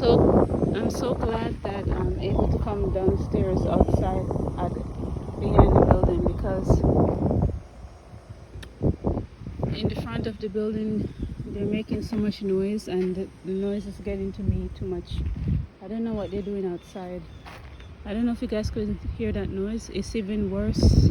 I'm so glad that I'm able to come downstairs outside at behind the building, because in the front of the building they're making so much noise, and the noise is getting to me too much. I don't know what they're doing outside. I don't know if you guys could hear that noise. It's even worse.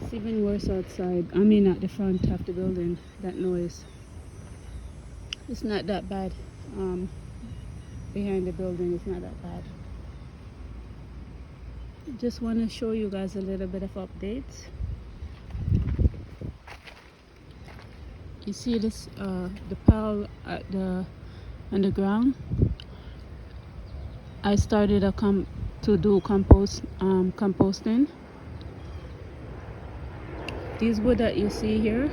It's even worse outside. I mean at the front of the building, that noise. It's not that bad. Behind the building it's not that bad. Just want to show you guys a little bit of updates. You see this, the pile at the underground. I started to do composting. These wood that you see here,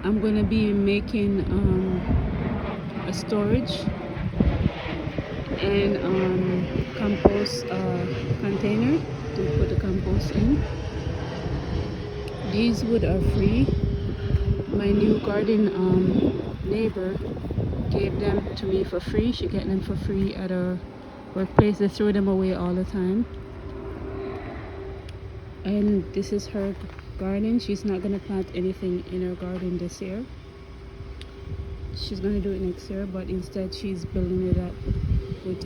I'm gonna be making a storage and compost container to put the compost in. These wood are free. My new garden neighbor gave them to me for free. She got them for free at her workplace. They throw them away all the time. And this is her garden. She's not gonna plant anything in her garden this year. She's gonna do it next year, but instead she's building it up with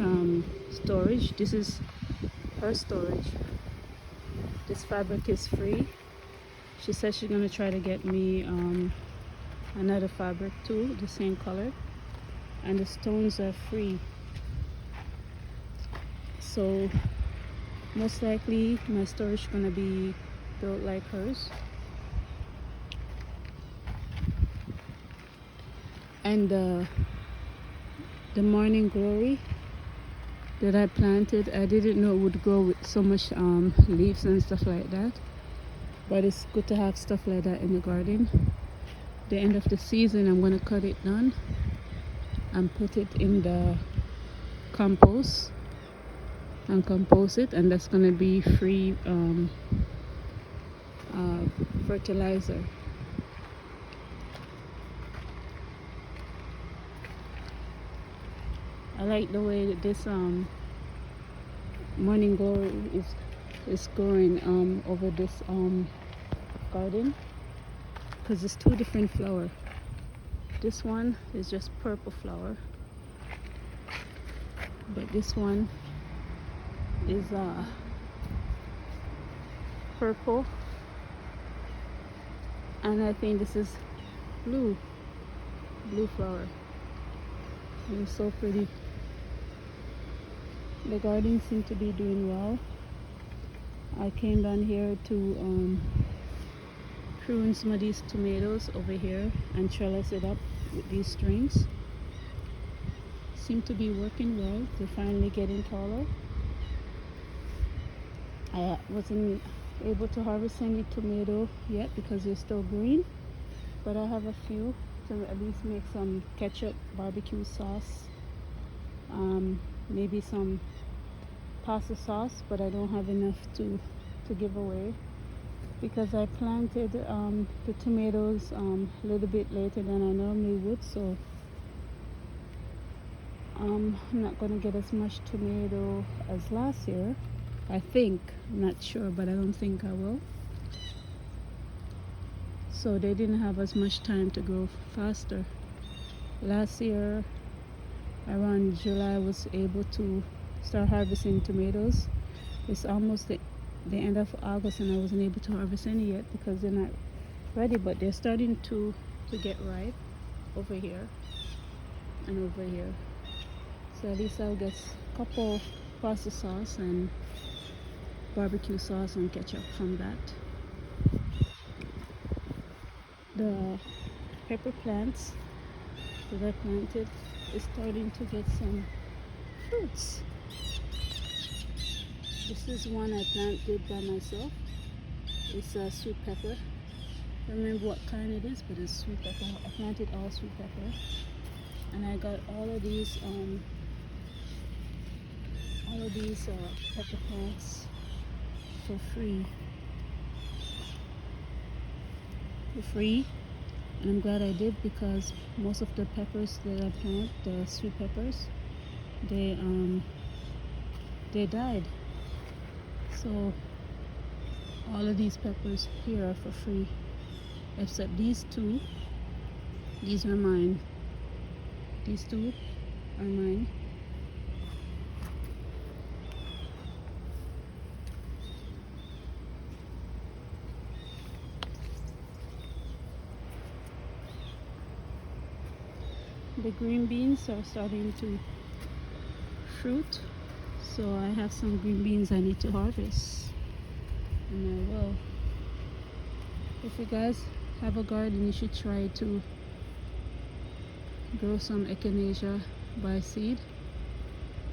storage. This is her storage. This fabric is free. She said she's gonna try to get me another fabric too, the same color, and the stones are free. So most likely my storage is gonna be built like hers. And the morning glory that I planted, I didn't know it would grow with so much leaves and stuff like that, but it's good to have stuff like that in the garden. The end of the season I'm going to cut it down and put it in the compost and compost it, and that's going to be free fertilizer. I like the way that this morning glory is growing over this garden, because it's two different flowers. This one is just purple flower, but this one is purple, and I think this is blue flower. It's so pretty. The garden seems to be doing well. I came down here to prune some of these tomatoes over here and trellis it up with these strings. Seem to be working well. They're finally getting taller. I wasn't able to harvest any tomato yet because they're still green, but I have a few to at least make some ketchup, barbecue sauce, maybe some pasta sauce, but I don't have enough to give away because I planted the tomatoes a little bit later than I normally would, so I'm not going to get as much tomato as last year. I think, I'm not sure, but I don't think I will. So they didn't have as much time to grow faster. Last year around July I was able to start harvesting tomatoes. It's almost the end of August and I wasn't able to harvest any yet because they're not ready, but they're starting to get ripe over here and over here. So at least I'll get a couple pasta sauce and barbecue sauce and ketchup from that. The pepper plants that I planted is starting to get some fruits. This is one I planted by myself. It's a sweet pepper. I don't remember what kind it is, but it's sweet pepper. I planted all sweet pepper, and I got all of these pepper plants for free. And I'm glad I did, because most of the peppers that I plant, the sweet peppers, they died. So all of these peppers here are for free, except these two. These are mine. These two are mine. The green beans are starting to fruit, so I have some green beans I need to harvest, and I will. If you guys have a garden, you should try to grow some echinacea by seed,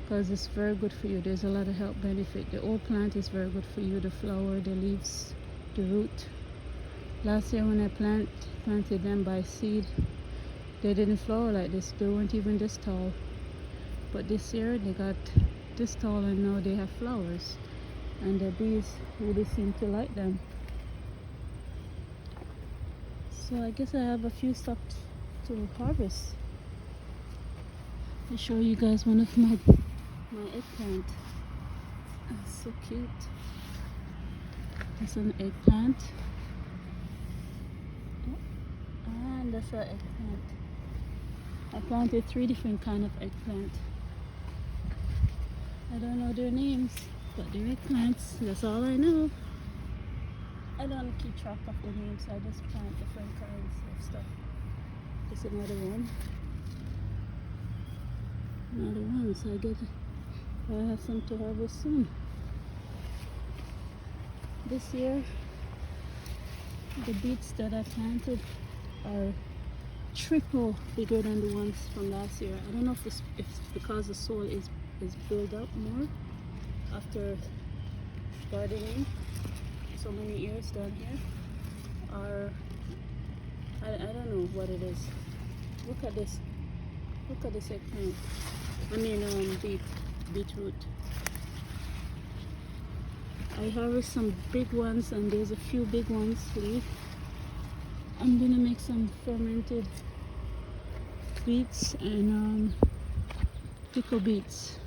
because it's very good for you. There's a lot of health benefit. The whole plant is very good for you, the flower, the leaves, the root. Last year when I planted them by seed, they didn't flower like this. They weren't even this tall. But this year they got this tall, and now they have flowers, and the bees really seem to like them. So I guess I have a few stuff to harvest. I'll show you guys one of my eggplant. It's so cute. That's an eggplant. And that's an eggplant. I planted 3 different kind of eggplant. I don't know their names, but they're eggplants. That's all I know. I don't keep track of the names. I just plant different kinds of stuff. There's another one. Another one. So I have some to harvest soon. This year, the beets that I planted are triple bigger than the ones from last year. I don't know if it's because the soil is built up more after gardening so many years down here, or I don't know what it is. Look at this. Look at this eggplant. I mean beetroot. I harvest some big ones, and there's a few big ones leave. I'm gonna make some fermented beets and pickle beets.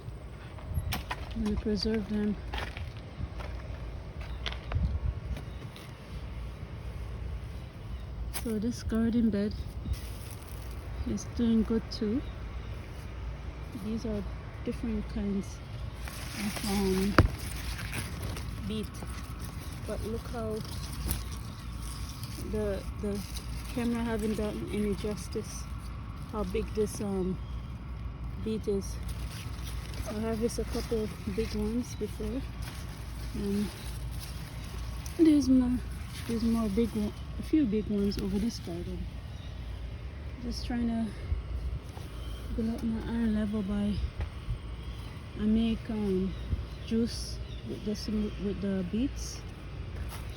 I'm gonna preserve them. So this garden bed is doing good too. These are different kinds of beet, but look how the camera haven't done any justice how big this beet is. I harvested a couple of big ones before, and there's more big one, a few big ones over this garden. Just trying to build up my iron level by I make juice with the beets.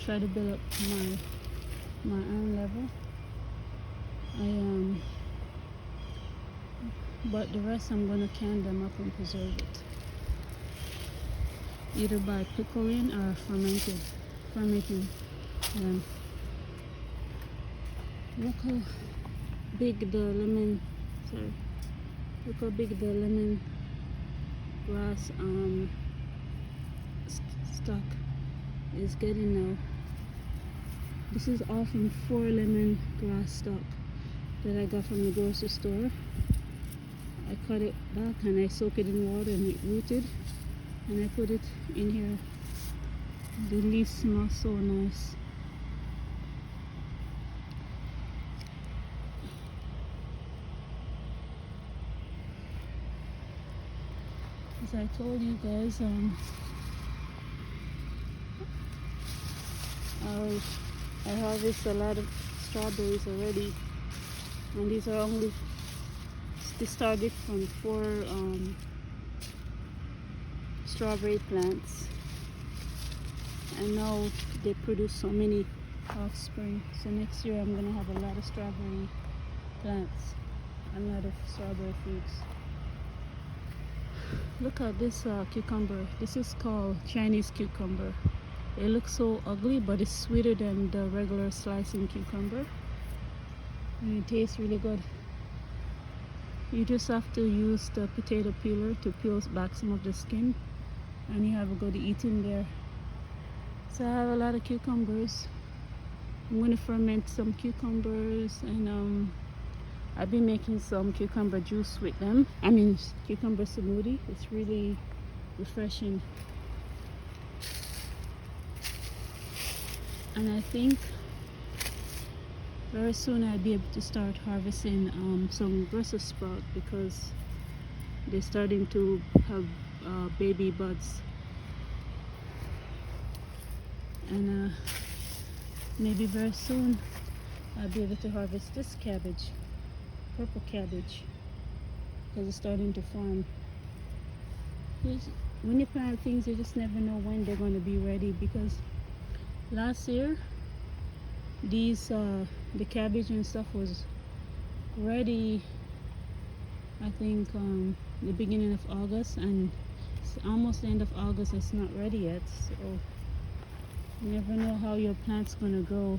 Try to build up my iron level. But the rest I'm gonna can them up and preserve it, either by pickling or fermenting them. Look how big the lemon grass stock is getting now. This is all from 4 lemon grass stock that I got from the grocery store. I cut it back and I soak it in water and it rooted, and I put it in here. The leaves smell so nice. As I told you guys, I harvest a lot of strawberries already, and these are only started from 4 strawberry plants, and now they produce so many offspring. So next year I'm gonna have a lot of strawberry plants, a lot of strawberry fruits. Look at this cucumber. This is called Chinese cucumber. It looks so ugly, but it's sweeter than the regular slicing cucumber. and it tastes really good. You just have to use the potato peeler to peel back some of the skin, and you have a good eating there. So I have a lot of cucumbers. I'm going to ferment some cucumbers, and I've been making some cucumber juice with them. I mean cucumber smoothie. It's really refreshing. And I think very soon I'll be able to start harvesting some Brussels sprout, because they're starting to have baby buds. And maybe very soon I'll be able to harvest this cabbage, purple cabbage, because it's starting to form. When you plant things, you just never know when they're going to be ready, because last year these the cabbage and stuff was ready, I think the beginning of August, and it's almost the end of August. It's not ready yet, so you never know how your plant's gonna grow,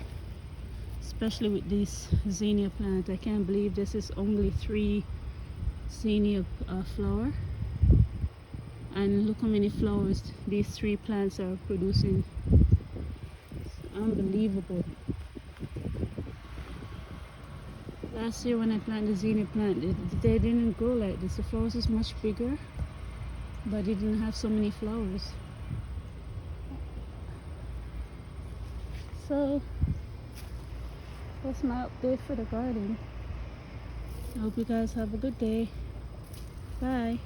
especially with this zinnia plant. I can't believe this is only 3 zinnia flower, and look how many flowers these 3 plants are producing. It's unbelievable. Last year when I planted the zinnia plant, they didn't grow like this. The flowers is much bigger, but it didn't have so many flowers. So that's my update for the garden. I hope you guys have a good day. Bye.